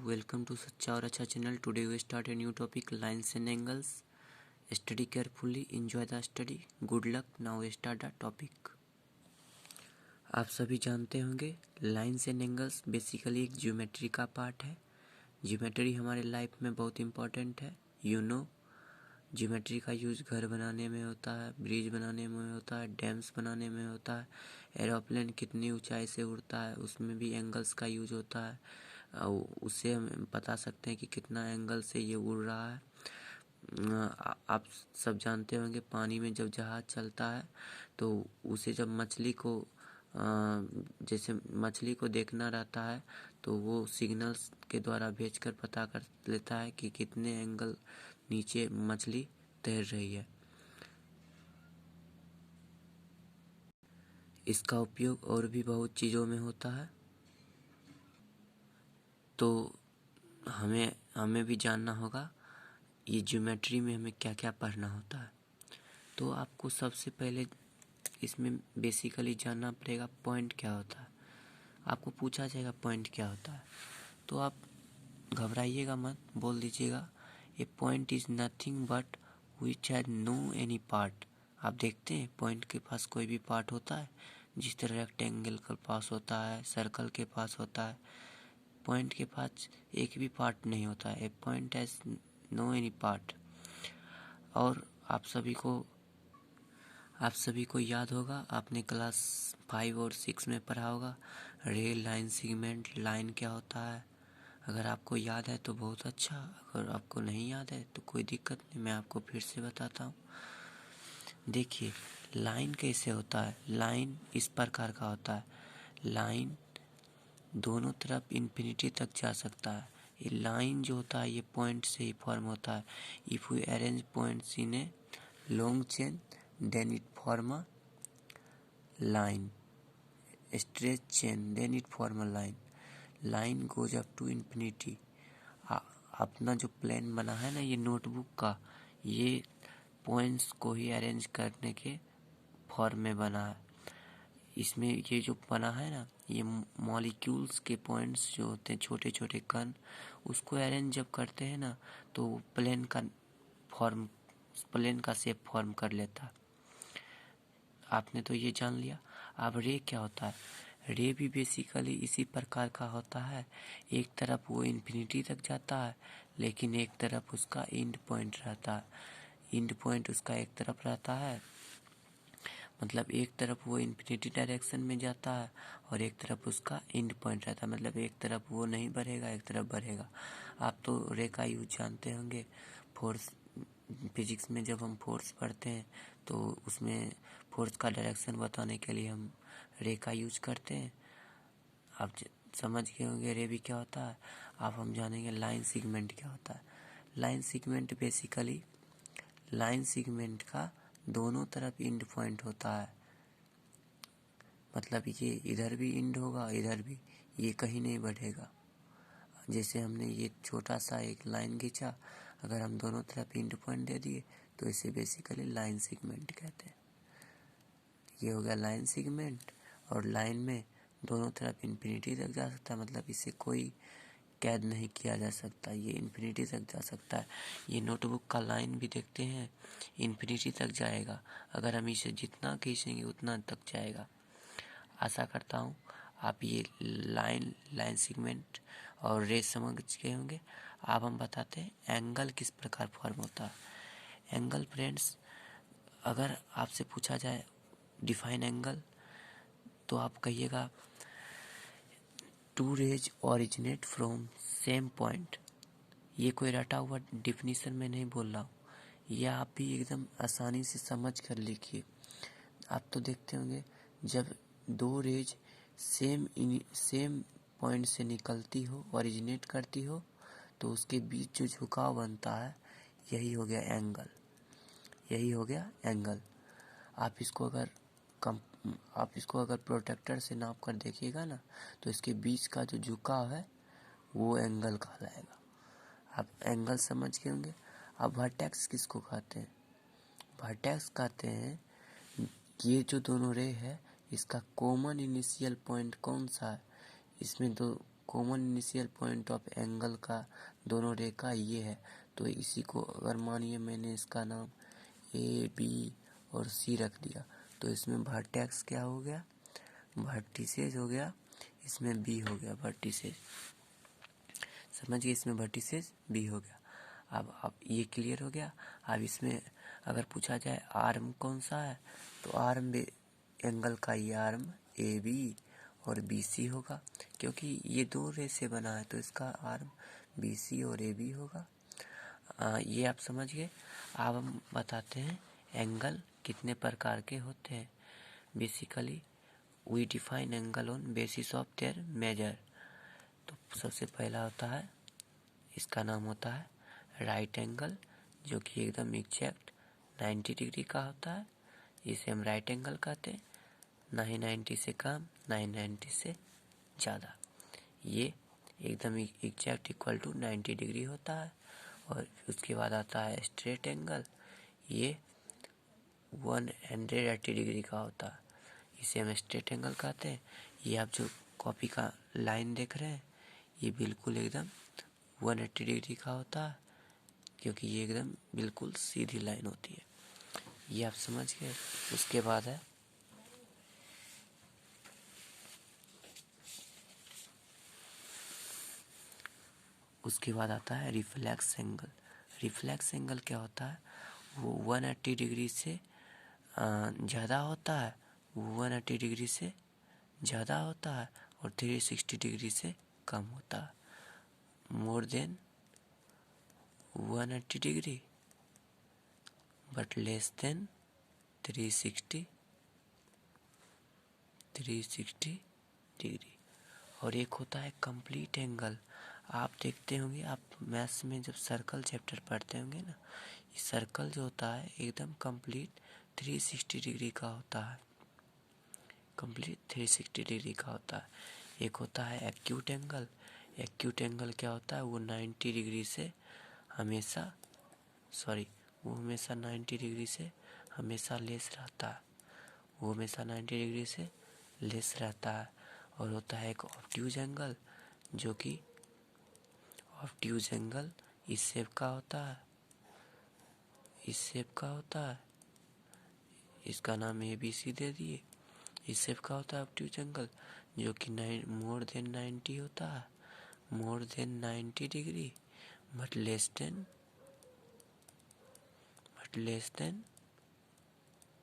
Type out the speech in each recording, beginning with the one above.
welcome to Sacha और अच्छा channel. Today we start a new topic, lines and angles. Study carefully, enjoy the study. Good luck. Now we start the topic. आप सभी जानते होंगे lines and angles basically एक geometry का part है. Geometry हमारे लाइफ में बहुत इम्पोर्टेंट है. ज्योमेट्री का यूज घर बनाने में होता है, ब्रिज बनाने में होता है, डैम्स बनाने में होता है. एरोप्लेन कितनी ऊंचाई से उड़ता है उसमें भी एंगल्स का यूज होता है. उससे हम बता सकते हैं कि कितना एंगल से ये उड़ रहा है. आप सब जानते होंगे पानी में जब जहाज चलता है तो उसे जब जैसे मछली को देखना रहता है तो वो सिग्नल्स के द्वारा भेजकर पता कर लेता है कि कितने एंगल नीचे मछली तैर रही है. इसका उपयोग और भी बहुत चीज़ों में होता है. तो हमें भी जानना होगा ये ज्योमेट्री में हमें क्या क्या पढ़ना होता है. तो आपको सबसे पहले इसमें बेसिकली जानना पड़ेगा पॉइंट क्या होता है. आपको पूछा जाएगा पॉइंट क्या होता है तो आप घबराइएगा मत, बोल दीजिएगा a point is nothing but which has no any part. आप देखते हैं पॉइंट के पास कोई भी पार्ट होता है. जिस तरह रेक्टेंगल के पास होता है, सर्कल के पास होता है, पॉइंट के पास एक भी पार्ट नहीं होता है. A point has no any part. और आप सभी को याद होगा, आपने क्लास 5 और 6 में पढ़ा होगा रे, लाइन, सेगमेंट. लाइन क्या होता है? अगर आपको याद है तो बहुत अच्छा, अगर आपको नहीं याद है तो कोई दिक्कत नहीं, मैं आपको फिर से बताता हूँ. देखिए लाइन कैसे होता है. लाइन इस प्रकार का होता है. लाइन दोनों तरफ इन्फिनिटी तक जा सकता है. ये लाइन जो होता है ये पॉइंट से ही फॉर्म होता है. If you arrange points in a long chain then it form a line. Straight chain then it form a line. Line goes up to infinity. अपना जो प्लान बना है ना ये नोटबुक का, ये पॉइंट्स को ही अरेंज करने के फॉर्म में बना है. इसमें ये जो बना है ना ये मॉलिक्यूल्स के पॉइंट्स जो होते हैं, छोटे छोटे कण, उसको अरेंज जब करते हैं ना तो प्लेन का शेप फॉर्म कर लेता है. आपने तो ये जान लिया. अब रे क्या होता है. रे भी बेसिकली इसी प्रकार का होता है. एक तरफ वो इन्फिनिटी तक जाता है लेकिन एक तरफ उसका एंड पॉइंट रहता है. एंड पॉइंट उसका एक तरफ रहता है, मतलब एक तरफ वो इन्फिनिटी डायरेक्शन में जाता है और एक तरफ उसका एंड पॉइंट रहता है. मतलब एक तरफ वो नहीं बढ़ेगा, एक तरफ बढ़ेगा. आप तो रे का यूज जानते होंगे. फोर्स फिजिक्स में जब हम फोर्स पढ़ते हैं तो उसमें फोर्स का डायरेक्शन बताने के लिए हम रे का यूज करते हैं. आप समझ गए होंगे रे भी क्या होता है. अब हम जानेंगे लाइन सेगमेंट क्या होता है. Line segment basically line segment का दोनों तरफ एंड पॉइंट होता है. मतलब ये इधर भी एंड होगा, इधर भी, ये कहीं नहीं बढ़ेगा. जैसे हमने ये छोटा सा एक लाइन खींचा, अगर हम दोनों तरफ एंड पॉइंट दे दिए तो इसे बेसिकली लाइन सेगमेंट कहते हैं. ये हो गया लाइन सेगमेंट. और लाइन में दोनों तरफ इन्फिनिटी तक जा सकता है, मतलब इसे कोई कैद नहीं किया जा सकता, ये इन्फिनिटी तक जा सकता है. ये नोटबुक का लाइन भी देखते हैं इन्फिनिटी तक जाएगा. अगर हम इसे जितना खींचेंगे उतना तक जाएगा. आशा करता हूँ आप ये लाइन सेगमेंट और रे समझ गए होंगे. अब हम बताते हैं एंगल किस प्रकार फॉर्म होता है. एंगल फ्रेंड्स, अगर आपसे पूछा जाए डिफाइन एंगल तो आप कहिएगा two rays originate from same point. ये कोई रटा हुआ डिफिनीशन में नहीं बोल रहा हूँ, यह आप भी एकदम आसानी से समझ कर लिखिए. आप तो देखते होंगे जब दो रेज सेम पॉइंट से निकलती हो, ओरिजिनेट करती हो, तो उसके बीच जो झुकाव बनता है यही हो गया एंगल. आप इसको अगर प्रोटेक्टर से नाप कर देखिएगा ना तो इसके बीच का जो झुकाव है वो एंगल कहलाएगा. आप एंगल समझ गए होंगे. अब वर्टेक्स किसको कहते हैं. वर्टेक्स कहते हैं ये जो दोनों रे है इसका कॉमन इनिशियल पॉइंट कौन सा है. इसमें तो common initial point of angle का दोनों रेखा ये है। तो इसी को अगर मानिए मैंने इसका नाम ए, बी और सी रख दिया, तो इसमें वर्टेक्स क्या हो गया, वर्टिसेस हो गया, इसमें बी हो गया वर्टिसेस। समझ गए, इसमें वर्टिसेस बी हो गया। अब ये क्लियर हो गया। अब इसमें अगर पूछा जाए आर्म कौन सा है, तो आर्म एंगल का ये आर्म ए बी और बी सी होगा, क्योंकि ये दो रे से बना है तो इसका आर्म बी सी और ए बी होगा। ये आप समझ गए। अब हम बताते हैं एंगल कितने प्रकार के होते हैं। Basically we define angle on basis of their measure. तो सबसे पहला होता है, इसका नाम होता है राइट एंगल, जो कि एकदम एग्जैक्ट 90 डिग्री का होता है। इसे हम राइट एंगल कहते हैं। ना ही 90 से कम ना ही 90 से ज़्यादा, ये एकदम एग्जैक्ट इक्वल टू 90 डिग्री होता है। और उसके बाद आता है स्ट्रेट एंगल, ये 180 डिग्री का होता है। इसे हम स्ट्रेट एंगल कहते हैं। ये आप जो कॉपी का लाइन देख रहे हैं, ये बिल्कुल एकदम 180 डिग्री का होता है, क्योंकि ये एकदम बिल्कुल सीधी लाइन होती है। ये आप समझ गए। उसके बाद है उसके बाद आता है रिफ्लेक्स एंगल। रिफ्लेक्स एंगल क्या होता है, वो 180 डिग्री से ज़्यादा होता है, 180 डिग्री से ज़्यादा होता है और 360 डिग्री से कम होता है। More than 180 degree but less than 360 degree. और एक होता है कंप्लीट एंगल। आप देखते होंगे, आप मैथ्स में जब सर्कल चैप्टर पढ़ते होंगे ना, ये सर्कल जो होता है एकदम कंप्लीट 360 डिग्री का होता है, कंप्लीट 360 डिग्री का होता है। एक होता है एक्यूट एंगल। एक्यूट एंगल क्या होता है, वो 90 डिग्री से हमेशा वो हमेशा 90 डिग्री से हमेशा लेस रहता है, वो हमेशा 90 डिग्री से लेस रहता है। और होता है एक ऑब्ट्यूज एंगल, जो कि ऑब्ट्यूज एंगल इस शेप का होता है, इस शेप का होता है। इसका नाम ABC दे दिए। इस शेप का होता है ऑब्ट्यूज एंगल, जो कि मोर देन 90 होता है, more than 90 degree but less than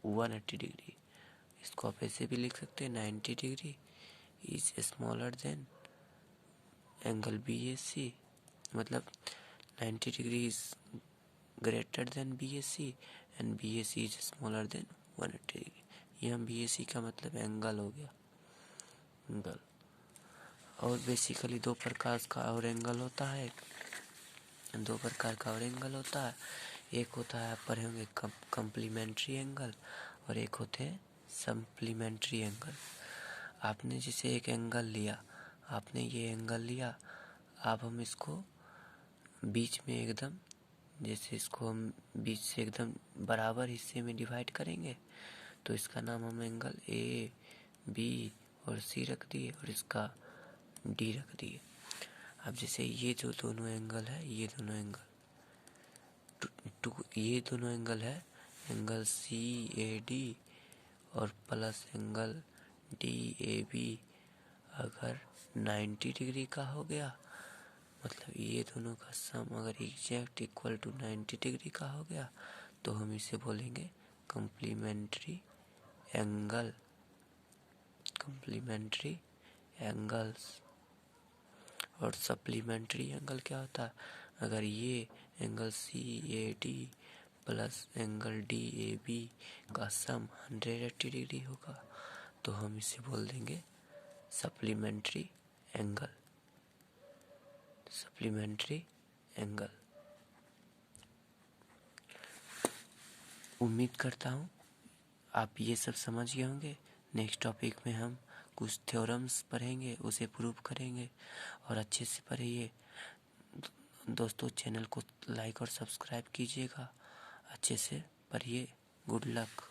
180 degree. इसको आप ऐसे भी लिख सकते हैं, 90 degree is smaller than angle BAC, मतलब 90 degree is greater than BAC and BAC is smaller than 180 degree. ये हम BAC का मतलब एंगल हो गया, एंगल। और बेसिकली दो प्रकार का और एंगल होता है, दो प्रकार का और एंगल होता है। एक होता है, आप पढ़े होंगे कम्प्लीमेंट्री एंगल, और एक होते हैं सप्लीमेंट्री एंगल। आपने जैसे एक एंगल लिया, आपने ये एंगल लिया, अब हम इसको बीच में एकदम, जैसे इसको हम बीच से एकदम बराबर हिस्से में डिवाइड करेंगे, तो इसका नाम हम एंगल AB और C रख दिए और इसका D रख दिए। अब जैसे ये जो दोनों एंगल है, ये दोनों एंगल है एंगल CAD और प्लस एंगल DAB अगर 90 डिग्री का हो गया, मतलब ये दोनों का सम अगर एग्जैक्ट इक्वल टू 90 डिग्री का हो गया, तो हम इसे बोलेंगे कम्प्लीमेंट्री एंगल, कम्प्लीमेंट्री एंगल्स। और सप्लीमेंट्री एंगल क्या होता है, अगर ये angle CAD plus angle DAB का सम 180 डिग्री होगा, तो हम इसे बोल देंगे सप्लीमेंट्री एंगल, सप्लीमेंट्री एंगल। उम्मीद करता हूँ आप ये सब समझ गए होंगे। नेक्स्ट टॉपिक में हम कुछ थ्योरम्स पढ़ेंगे, उसे प्रूव करेंगे, और अच्छे से पढ़िए दोस्तों। चैनल को लाइक और सब्सक्राइब कीजिएगा, अच्छे से पढ़िए। Good luck.